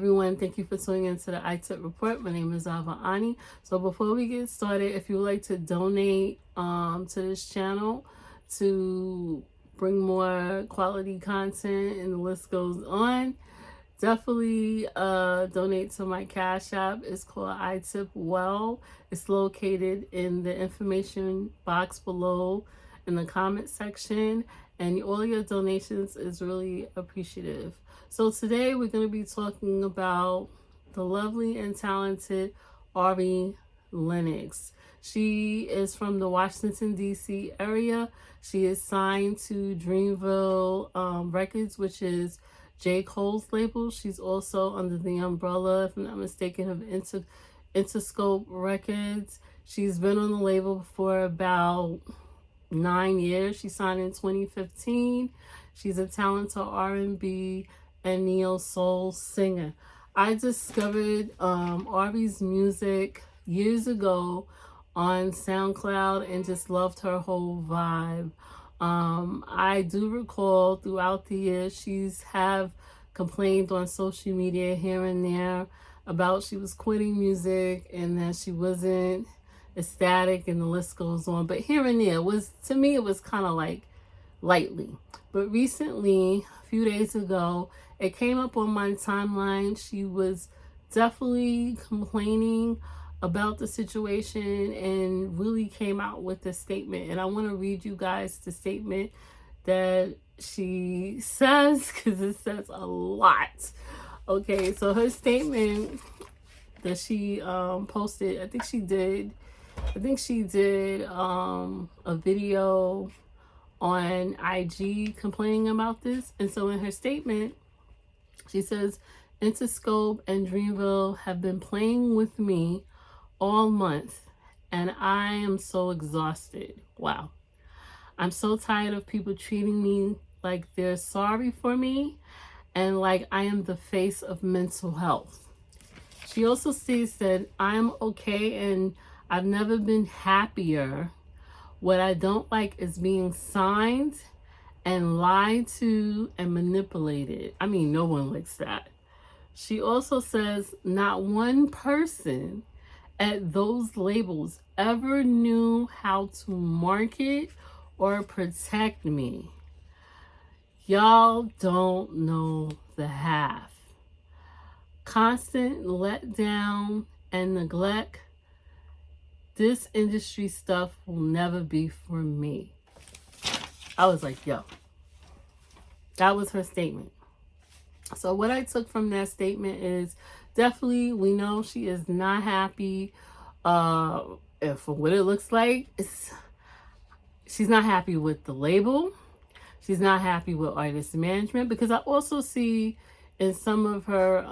everyone, thank you for tuning into the iTip Report. My name is iveriani. So before we get started, if you would like to donate to this channel to bring more quality content, and the list goes on, definitely donate to my Cash App. It's called iTipWell. It's located in the information box below in the comment section, and all your donations is really appreciative. So today we're going to be talking about the lovely and talented Ari Lennox. She is from the Washington, D.C. area. She is signed to Dreamville Records, which is J. Cole's label. She's also under the umbrella, if I'm not mistaken, of Interscope Records. She's been on the label for about 9 years. She signed in 2015. She's a talented R&B and neo soul singer. I discovered Ari's music years ago on SoundCloud and just loved her whole vibe. I do recall throughout the years she's have complained on social media here and there about she was quitting music and that she wasn't ecstatic, and the list goes on. But here and there was, to me, it was kind of like lightly. But recently, a few days ago, it came up on my timeline. She was definitely complaining about the situation and really came out with a statement. And I want to read you guys the statement that she says, because it says a lot. Okay, so her statement that she posted, I think she did a video on IG complaining about this. And so in her statement, she says, Interscope and Dreamville have been playing with me all month, and I am so exhausted. Wow. I'm so tired of people treating me like they're sorry for me and like I am the face of mental health. She also states that I'm okay and I've never been happier. What I don't like is being signed and lied to and manipulated. I mean, no one likes that. She also says not one person at those labels ever knew how to market or protect me. Y'all don't know the half. Constant letdown and neglect. This industry stuff will never be for me. I was like, yo, that was her statement. So what I took from that statement is definitely we know she is not happy. For what it looks like, she's not happy with the label. She's not happy with artist management, because I also see in some of her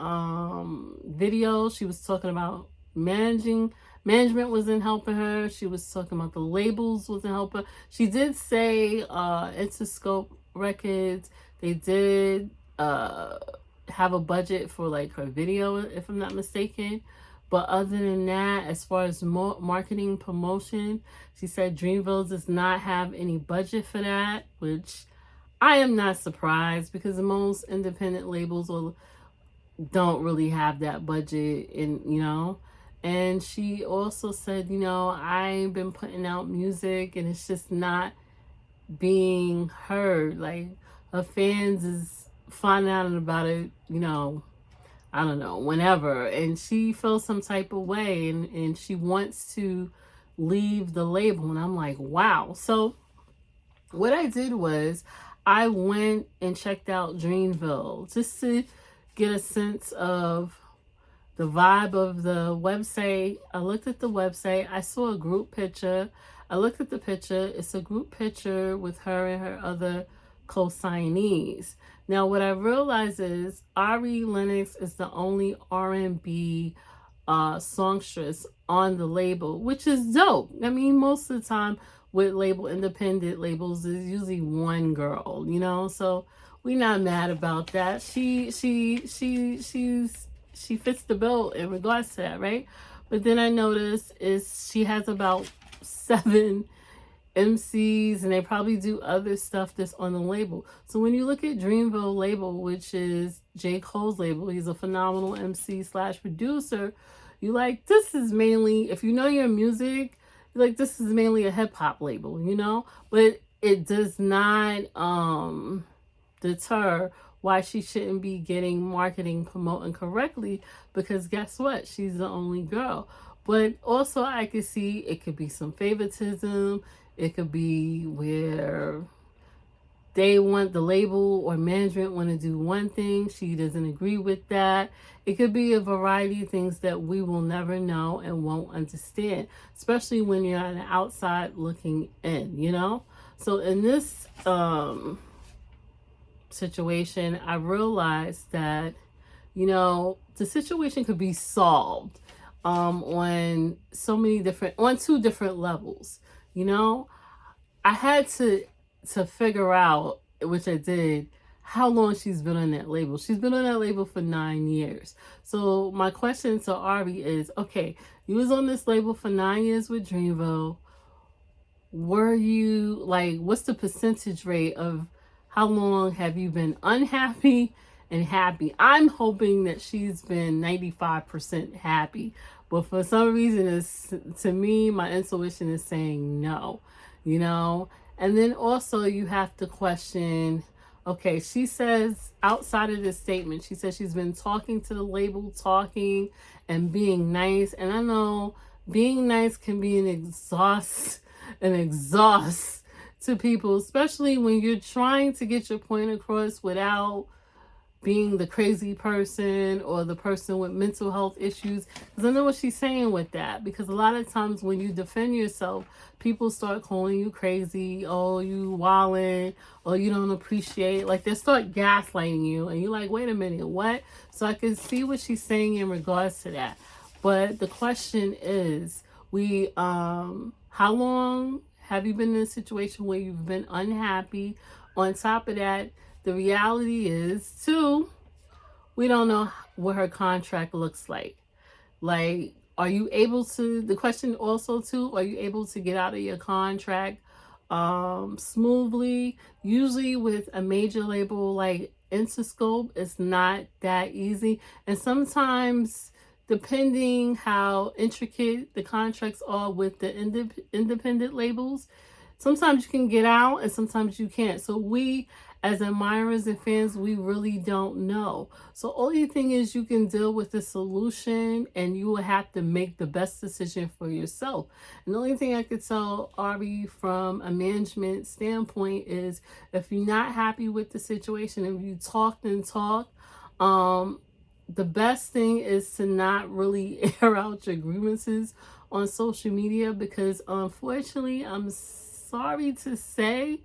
videos she was talking about management wasn't helping her. She was talking about the labels wasn't helping her. She did say Interscope Records, they did have a budget for like her video, if I'm not mistaken. But other than that, as far as marketing promotion, she said Dreamville does not have any budget for that, which I am not surprised, because most independent labels don't really have that budget, and she also said, I've been putting out music and it's just not being heard. Like, her fans is finding out about it, I don't know, whenever. And she feels some type of way, and she wants to leave the label. And I'm like, wow. So what I did was I went and checked out Dreamville just to get a sense of the vibe of the website. I looked at the website. I saw a group picture. I looked at the picture. It's a group picture with her and her other co-signees. Now, what I realized is Ari Lennox is the only R&B songstress on the label, which is dope. I mean, most of the time with independent labels, there's usually one girl, so we're not mad about that. She fits the bill in regards to that, right? But then I noticed she has about 7 MCs, and they probably do other stuff that's on the label. So when you look at Dreamville label, which is J. Cole's label. He's a phenomenal MC slash producer. You like, this is mainly, if you know your music, you're like, this is mainly a hip hop label, you know? But it does not deter why she shouldn't be getting marketing promoting correctly, because guess what? She's the only girl. But also I could see it could be some favoritism. It could be where they want the label or management want to do one thing. She doesn't agree with that. It could be a variety of things that we will never know and won't understand, especially when you're on the outside looking in, you know? So in this situation, I realized that, you know, the situation could be solved on so many different, on 2 different levels. You know, I had to figure out, which I did, how long she's been on that label. She's been on that label for 9 years. So my question to Ari is, okay, you was on this label for 9 years with Dreamville. Were you, like, what's the percentage rate of how long have you been unhappy and happy? I'm hoping that she's been 95% happy. But for some reason, it's, to me, my intuition is saying no, you know? And then also you have to question, okay, she says outside of this statement, she says she's been talking to the label, talking and being nice. And I know being nice can be an exhaust to people, especially when you're trying to get your point across without being the crazy person or the person with mental health issues. Because I know what she's saying with that. Because a lot of times when you defend yourself, people start calling you crazy. Oh, you wildin'. Or you don't appreciate. Like, they start gaslighting you. And you're like, wait a minute, what? So I can see what she's saying in regards to that. But the question is, how long have you been in a situation where you've been unhappy? On top of that, the reality is, too, we don't know what her contract looks like. Like, are you able to, the question also, too, are you able to get out of your contract smoothly? Usually with a major label like Interscope, it's not that easy. And sometimes, depending how intricate the contracts are with the independent labels, sometimes you can get out and sometimes you can't. So we, as admirers and fans, we really don't know. So only thing is, you can deal with the solution and you will have to make the best decision for yourself. And the only thing I could tell Ari from a management standpoint is, if you're not happy with the situation, if you talked and talked, the best thing is to not really air out your grievances on social media, because unfortunately, I'm sorry to say,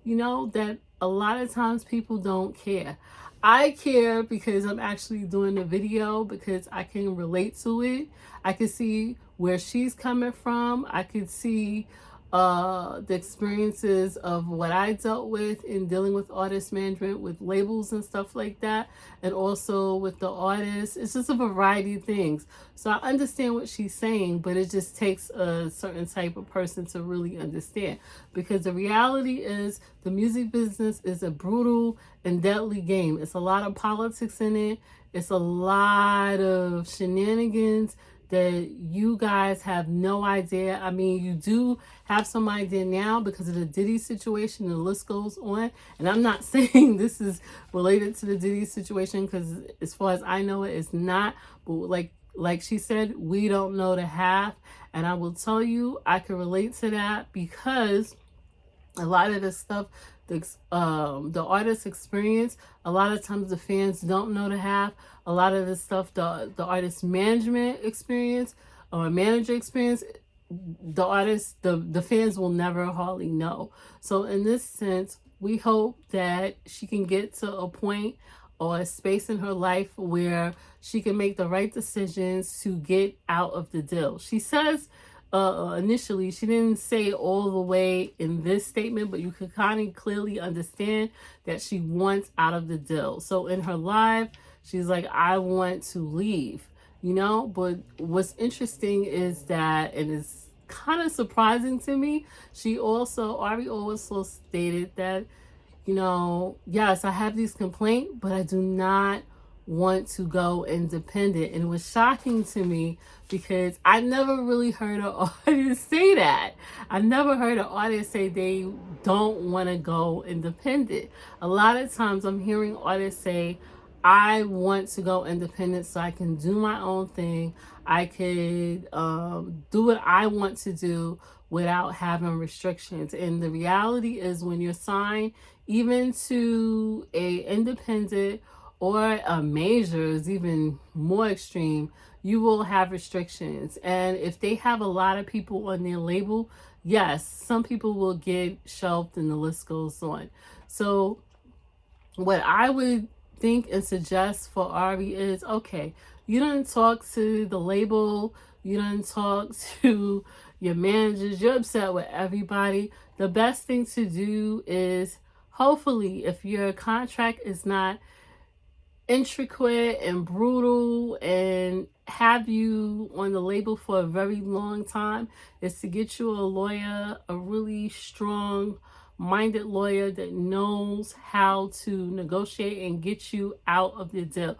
you know, that a lot of times people don't care. I care because I'm actually doing the video, because I can relate to it. I can see where she's coming from. I could see the experiences of what I dealt with in dealing with artist management, with labels and stuff like that, and also with the artists. It's just a variety of things. So I understand what she's saying, but it just takes a certain type of person to really understand, because the reality is, the music business is a brutal and deadly game. It's a lot of politics in it. It's a lot of shenanigans that you guys have no idea. I mean, you do have some idea now because of the Diddy situation. The list goes on. And I'm not saying this is related to the Diddy situation, because as far as I know, it's not. But like she said, we don't know the half. And I will tell you, I can relate to that, because a lot of the stuff the artist experience, a lot of times the fans don't know the half. A lot of the stuff the artist management experience or manager experience, the fans will never hardly know. So in this sense, we hope that she can get to a point or a space in her life where she can make the right decisions to get out of the deal. She says initially, she didn't say all the way in this statement, but you could kind of clearly understand that she wants out of the deal. So in her live, she's like, I want to leave, you know. But what's interesting is that, and it's kind of surprising to me, Ari also stated that, yes, I have these complaints, but I do not want to go independent. And it was shocking to me because I never really heard an artist say that. I never heard an artist say they don't want to go independent. A lot of times I'm hearing artists say, I want to go independent so I can do my own thing. I could do what I want to do without having restrictions. And the reality is when you're signed even to a independent or a major is even more extreme, you will have restrictions. And if they have a lot of people on their label, yes, some people will get shelved and the list goes on. So what I would think and suggest for Ari is, okay, you don't talk to the label, you don't talk to your managers, you're upset with everybody. The best thing to do is, hopefully, if your contract is not intricate and brutal and have you on the label for a very long time, is to get you a lawyer, a really strong minded lawyer that knows how to negotiate and get you out of the deal.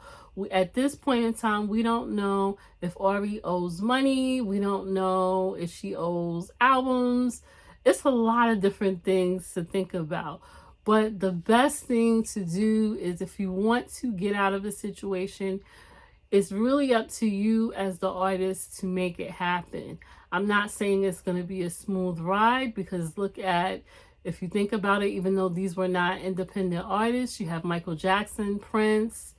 At this point in time, we don't know if Ari owes money. We don't know if she owes albums. It's a lot of different things to think about. But the best thing to do is, if you want to get out of a situation, it's really up to you as the artist to make it happen. I'm not saying it's going to be a smooth ride, because look at, if you think about it, even though these were not independent artists, you have Michael Jackson, Prince.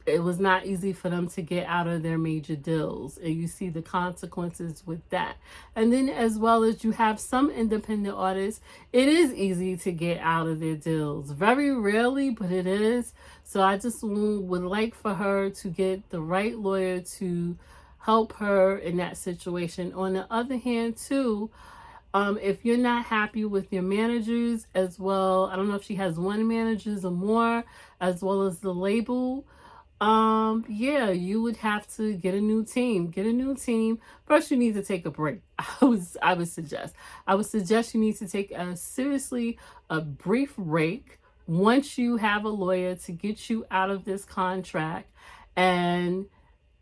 It was not easy for them to get out of their major deals, and you see the consequences with that. And then as well as you have some independent artists, it is easy to get out of their deals. Very rarely, but it is. So I just would like for her to get the right lawyer to help her in that situation. On the other hand too, if you're not happy with your managers as well, I don't know if she has one manager or more, as well as the label, yeah, you would have to get a new team. Get a new team. First, you need to take a break. I would suggest you need to take seriously a brief break once you have a lawyer to get you out of this contract. And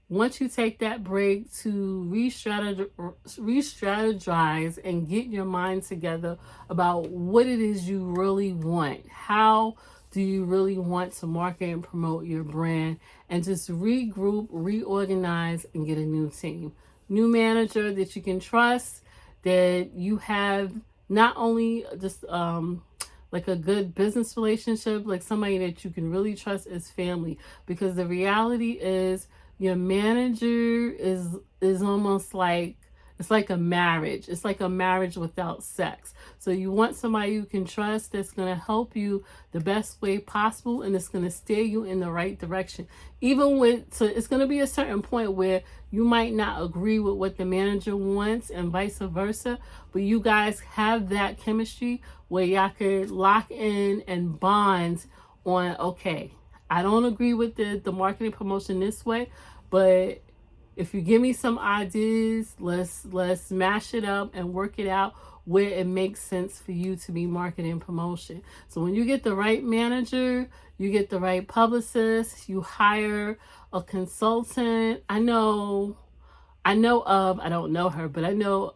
once you take that break to re-strategize and get your mind together about what it is you really want. How do you really want to market and promote your brand? And just regroup, reorganize, and get a new team. New manager that you can trust, that you have not only just like a good business relationship, like somebody that you can really trust as family. Because the reality is, your manager is almost like, it's like a marriage. It's like a marriage without sex. So you want somebody you can trust that's going to help you the best way possible, and it's going to steer you in the right direction. Even with, so it's going to be a certain point where you might not agree with what the manager wants and vice versa, but you guys have that chemistry where y'all could lock in and bond on, okay, I don't agree with the marketing promotion this way, but if you give me some ideas, let's mash it up and work it out where it makes sense for you to be marketing promotion. So when you get the right manager, you get the right publicist, you hire a consultant. I don't know her, but I know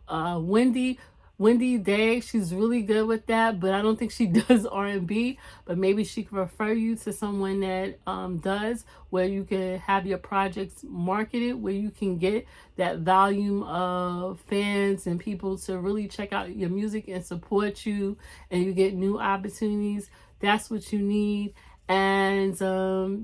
Wendy Day. She's really good with that, but I don't think she does R&B, but maybe she can refer you to someone that does, where you can have your projects marketed, where you can get that volume of fans and people to really check out your music and support you, and you get new opportunities. That's what you need. And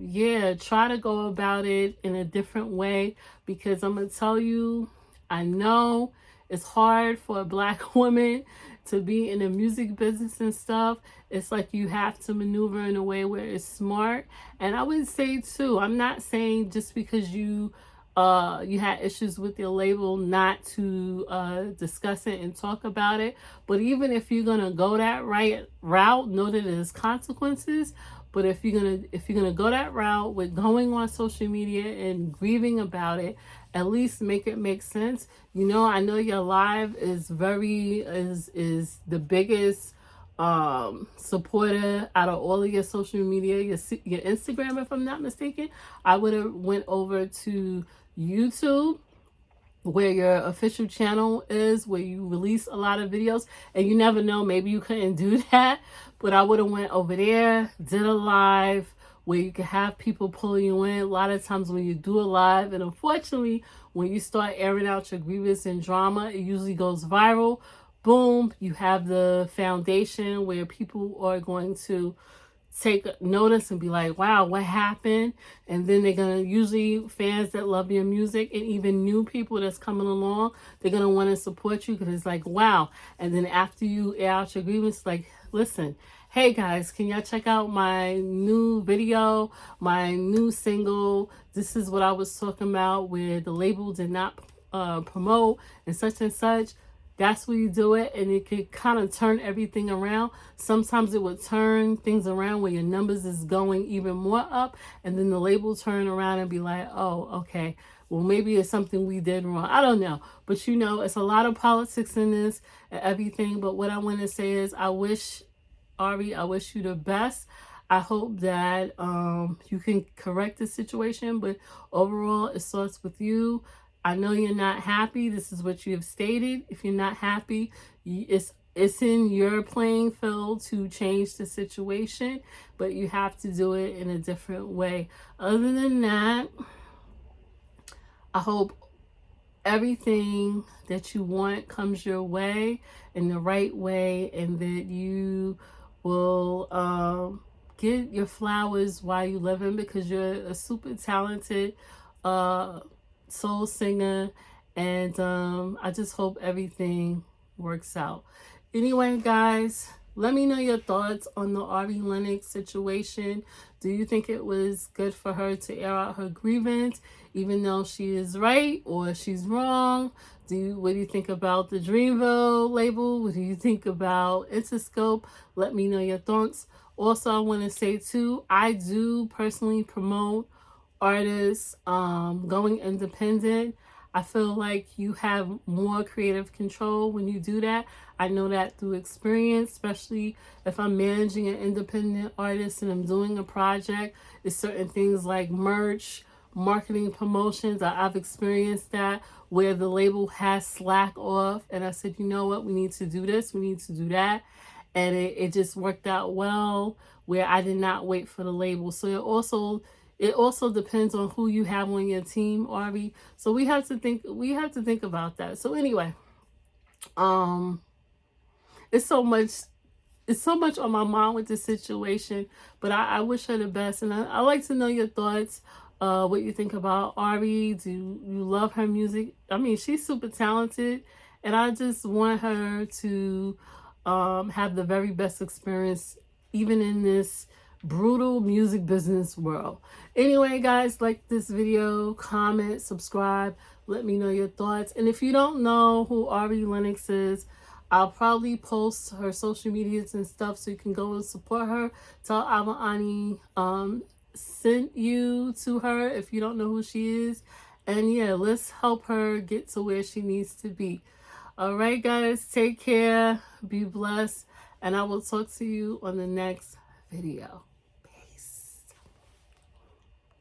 yeah, try to go about it in a different way, because I'm gonna tell you, I know it's hard for a Black woman to be in the music business and stuff. It's like you have to maneuver in a way where it's smart. And I would say too, I'm not saying just because you had issues with your label not to discuss it and talk about it. But even if you're gonna go that right route, know that there's consequences. But if you're gonna go that route with going on social media and grieving about it, at least make it make sense. I know your live is the biggest supporter out of all of your social media, your Instagram, if I'm not mistaken, I would have went over to YouTube, where your official channel is, where you release a lot of videos. And you never know, maybe you couldn't do that, but I would have went over there, did a live where you can have people pull you in. A lot of times when you do a live, and unfortunately when you start airing out your grievance and drama, it usually goes viral. Boom, you have the foundation where people are going to take notice and be like, wow, what happened? And then they're gonna, usually fans that love your music and even new people that's coming along, they're gonna want to support you because it's like, wow. And then after you air out your grievance, like, listen, hey guys, can y'all check out my new video, my new single? This is what I was talking about, where the label did not promote and such and such. That's where you do it, and it could kind of turn everything around. Sometimes it would turn things around where your numbers is going even more up, and then the label turn around and be like, oh, okay, well, maybe it's something we did wrong. I don't know. But, you know, it's a lot of politics in this and everything. But what I want to say is I wish, Ari, I wish you the best. I hope that you can correct the situation, but overall, it starts with you. I know you're not happy. This is what you have stated. If you're not happy, it's in your playing field to change the situation, but you have to do it in a different way. Other than that, I hope everything that you want comes your way in the right way, and that you will get your flowers while you live in, because you're a super talented soul singer, and I just hope everything works out. Anyway, guys, let me know your thoughts on the Ari Lennox situation. Do you think it was good for her to air out her grievance, even though she is right or she's wrong? What do you think about the Dreamville label? What do you think about Interscope? Let me know your thoughts. Also, I want to say too, I do personally promote artists going independent. I feel like you have more creative control when you do that. I know that through experience, especially if I'm managing an independent artist and I'm doing a project. It's certain things like merch, marketing, promotions. I've experienced that where the label has slack off, and I said, you know what, we need to do this, we need to do that. And it just worked out well, where I did not wait for the label. So it also depends on who you have on your team, Ari. So we have to think about that. So anyway, it's so much on my mind with this situation, but I wish her the best. And I like to know your thoughts, what you think about Ari. Do you love her music? I mean, she's super talented, and I just want her to have the very best experience, even in this brutal music business world. Anyway, guys, like this video, comment, subscribe, let me know your thoughts. And if you don't know who Ari Lennox is, I'll probably post her social medias and stuff so you can go and support her. Tell iveriani sent you to her if you don't know who she is. And yeah, let's help her get to where she needs to be. All right, guys, take care, be blessed, and I will talk to you on the next video.